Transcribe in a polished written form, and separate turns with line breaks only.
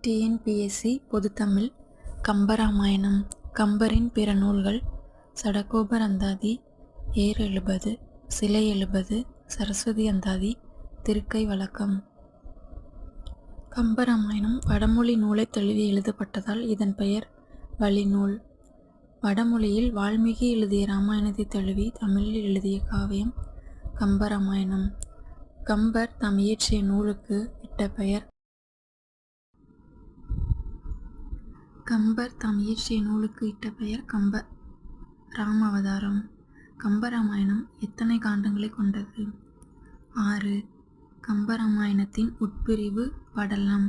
TNPSC பொதுத்தமிழ் Kambaramayanam கம்பரின் பிற நூல்கள் சடகோபர் அந்தாதி, ஏர் 70, சிலை 70, சரஸ்வதி அந்தாதி, திருக்கை வழக்கம். கம்பராமாயணம் வடமொழி நூலை தழுவி எழுதப்பட்டதால் இதன் பெயர் வழிநூல். வடமொழியில் வால்மீகி எழுதிய இராமாயணத்தை தழுவி தமிழில் எழுதிய காவியம் கம்பராமாயணம். கம்பர் தாம் இயற்றிய நூலுக்கு இட்ட பெயர் கம்ப ராமாவதாரம். கம்பராமாயணம் எத்தனை காண்டங்களை கொண்டது? 6. கம்பராமாயணத்தின் உட்பிரிவு படலம்.